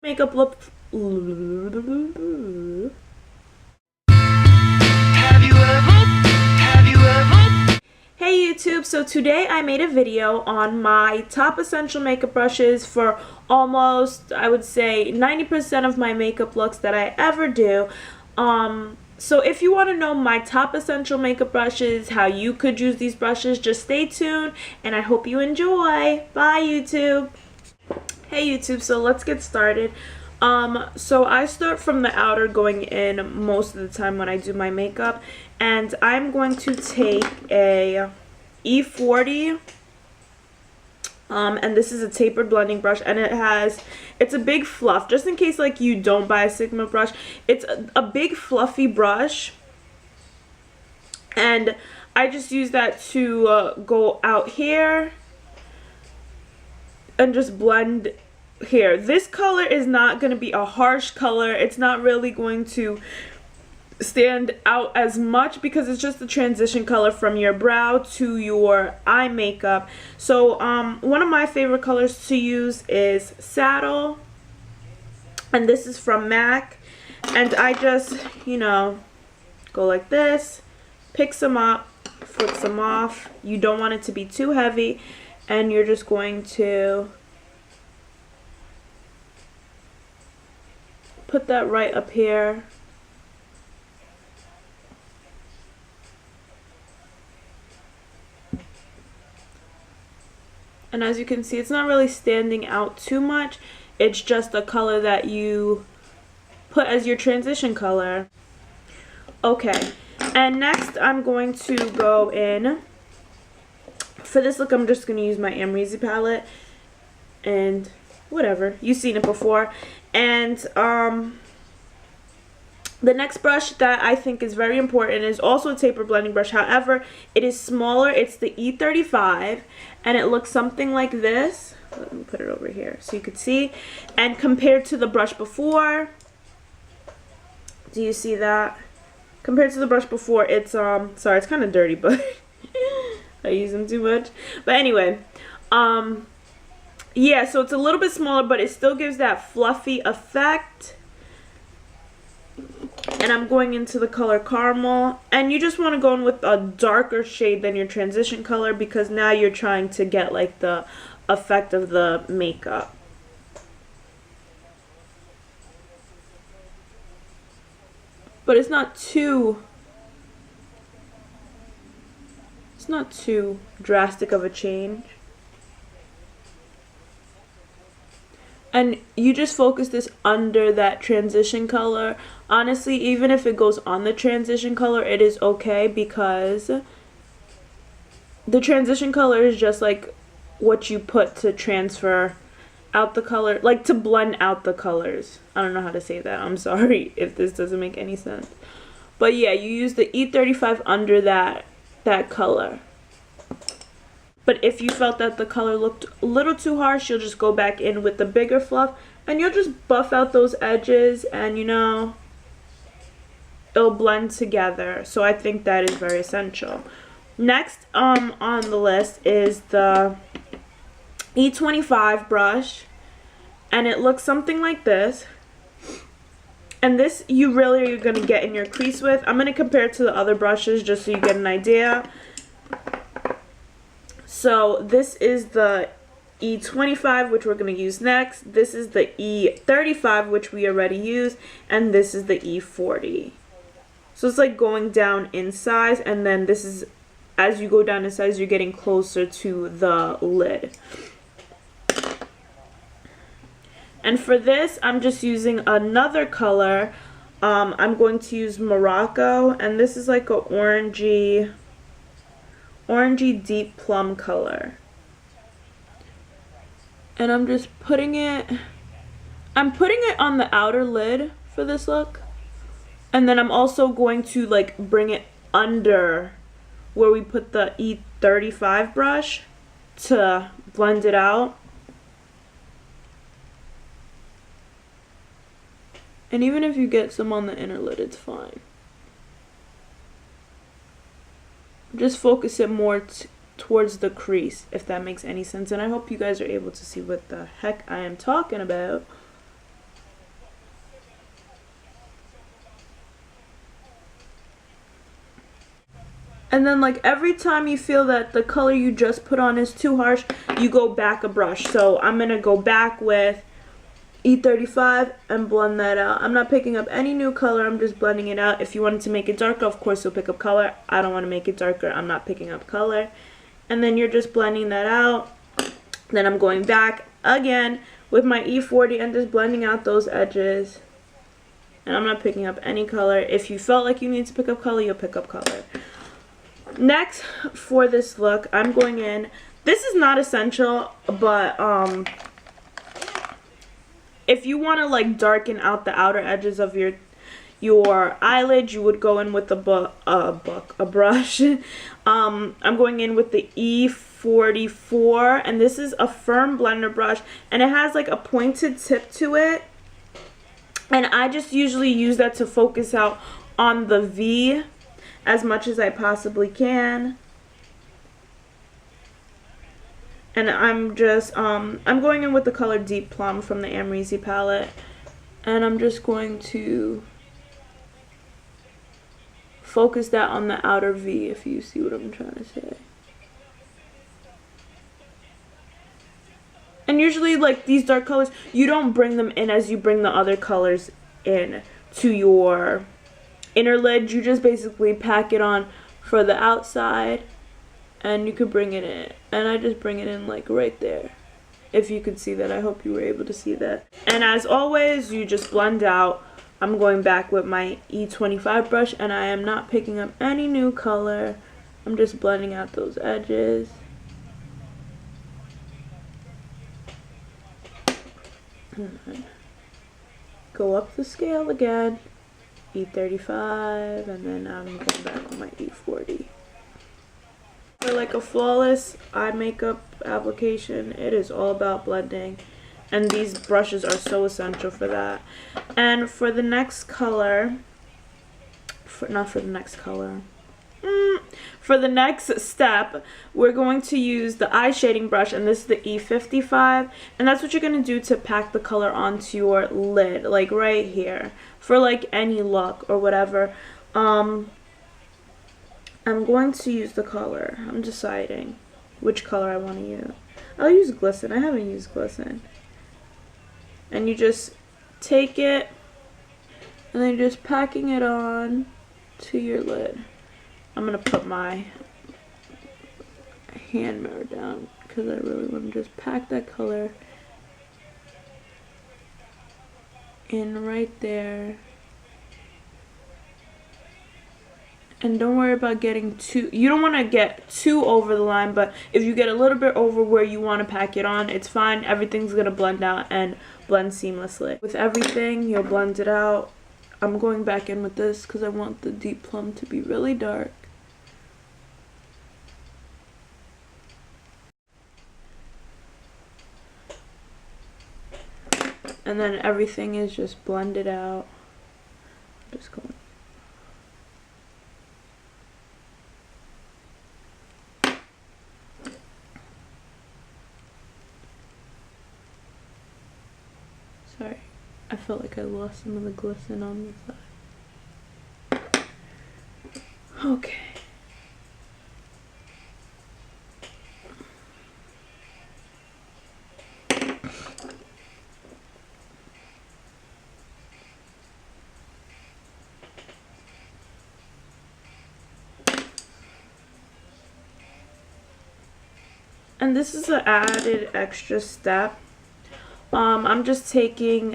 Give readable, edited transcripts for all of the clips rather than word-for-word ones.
Makeup look. Hey YouTube, so today I made a video on my top essential makeup brushes for almost, I would say, 90% of my makeup looks that I ever do. So if you want to know my top essential makeup brushes, how you could use these brushes, just stay tuned and I hope you enjoy. Bye YouTube. Hey YouTube, so let's get started. So I start from the outer going in most of the time when I do my makeup, and I'm going to take a E40, and this is a tapered blending brush, and it's a big fluff, just in case like you don't buy a Sigma brush. It's a big fluffy brush, and I just use that to go out here and just blend here. This color is not going to be a harsh color. It's not really going to stand out as much because it's just the transition color from your brow to your eye makeup. So one of my favorite colors to use is Saddle, and this is from MAC, and I just, you know, go like this, pick some up, flip some off. You don't want it to be too heavy, and you're just going to put that right up here. And as you can see, it's not really standing out too much. It's just a color that you put as your transition color. Okay, and next I'm going to go in. For this look, I'm just going to use my Amrezy palette. And whatever, you've seen it before. And the next brush that I think is very important is also a taper blending brush. However, it is smaller. It's the E35, and it looks something like this. Let me put it over here so you could see. And compared to the brush before, do you see that? Compared to the brush before, it's sorry, it's kind of dirty, but I use them too much. But anyway, yeah, so it's a little bit smaller, but it still gives that fluffy effect. And I'm going into the color Caramel, and you just want to go in with a darker shade than your transition color because now you're trying to get like the effect of the makeup. But it's not too drastic of a change. And you just focus this under that transition color. Honestly, even if it goes on the transition color, it is okay because the transition color is just like what you put to transfer out the color, like to blend out the colors. I don't know how to say that. I'm sorry if this doesn't make any sense. But yeah, you use the E35 under that color. But if you felt that the color looked a little too harsh, you'll just go back in with the bigger fluff and you'll just buff out those edges, and you know, it'll blend together. So I think that is very essential. Next on the list is the E25 brush, and it looks something like this. And this you really are going to get in your crease with. I'm going to compare it to the other brushes just so you get an idea. So this is the E25, which we're going to use next. This is the E35, which we already used. And this is the E40. So it's like going down in size. And then this is, as you go down in size, you're getting closer to the lid. And for this, I'm just using another color. I'm going to use Morocco. And this is like a orangey deep plum color, and I'm just putting it on the outer lid for this look, and then I'm also going to like bring it under where we put the E35 brush to blend it out. And even if you get some on the inner lid, it's fine. Just focus it more towards the crease, if that makes any sense. And I hope you guys are able to see what the heck I am talking about. And then like every time you feel that the color you just put on is too harsh, you go back a brush. So I'm going to go back with E35 and blend that out. I'm not picking up any new color, I'm just blending it out. If you wanted to make it darker, of course you'll pick up color. I don't want to make it darker, I'm not picking up color. And then you're just blending that out. Then I'm going back again with my E40 and just blending out those edges. And I'm not picking up any color. If you felt like you need to pick up color, you'll pick up color. Next, for this look, I'm going in. This is not essential, but if you want to like darken out the outer edges of your eyelid, you would go in with a brush. I'm going in with the E44, and this is a firm blender brush, and it has like a pointed tip to it. And I just usually use that to focus out on the V as much as I possibly can. And I'm just, I'm going in with the color Deep Plum from the Amrezy palette. And I'm just going to focus that on the outer V, if you see what I'm trying to say. And usually, like, these dark colors, you don't bring them in as you bring the other colors in to your inner lid. You just basically pack it on for the outside, and you could bring it in. And I just bring it in, like, right there. If you could see that, I hope you were able to see that. And as always, you just blend out. I'm going back with my E25 brush, and I am not picking up any new color. I'm just blending out those edges. Go up the scale again, E35, and then I'm going back with my E40. For like a flawless eye makeup application, it is all about blending, and these brushes are so essential for that. And for the next color, for the next step, we're going to use the eye shading brush, and this is the E55, and that's what you're going to do to pack the color onto your lid, like right here, for like any look or whatever. I'm going to use the color. I'm deciding which color I want to use. I'll use Glisten. I haven't used Glisten. And you just take it, and then you're just packing it on to your lid. I'm going to put my hand mirror down because I really want to just pack that color in right there. And don't worry about getting too, you don't want to get too over the line, but if you get a little bit over where you want to pack it on, it's fine. Everything's going to blend out and blend seamlessly. With everything, you'll blend it out. I'm going back in with this because I want the Deep Plum to be really dark. And then everything is just blended out. Just going. Sorry, I felt like I lost some of the glisten on the side. Okay. And this is an added extra step. I'm just taking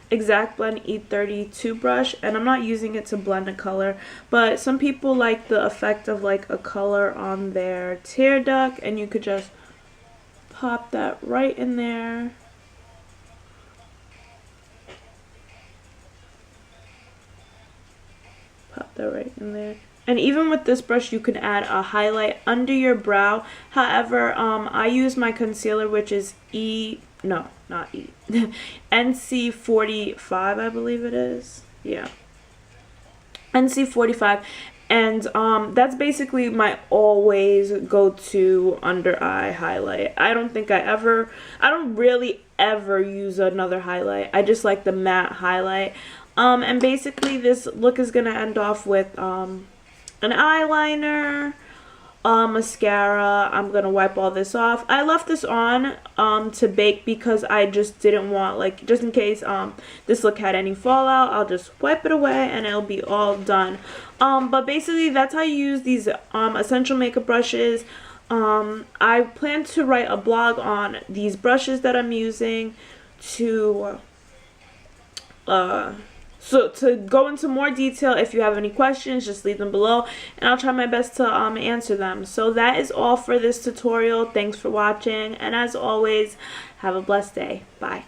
Exact Blend E32 brush, and I'm not using it to blend a color, but some people like the effect of like a color on their tear duct, and you could just pop that right in there. Pop that right in there. And even with this brush, you can add a highlight under your brow. However, I use my concealer, which is NC45, I believe it is. Yeah. NC45. And that's basically my always go-to under eye highlight. I don't really ever use another highlight. I just like the matte highlight. And basically this look is going to end off with an eyeliner, mascara. I'm gonna wipe all this off. I left this on to bake because I just didn't want, like, just in case this look had any fallout, I'll just wipe it away and it'll be all done. But basically that's how you use these essential makeup brushes. I plan to write a blog on these brushes that I'm using to so to go into more detail. If you have any questions, just leave them below and I'll try my best to answer them. So that is all for this tutorial. Thanks for watching, and as always, have a blessed day. Bye.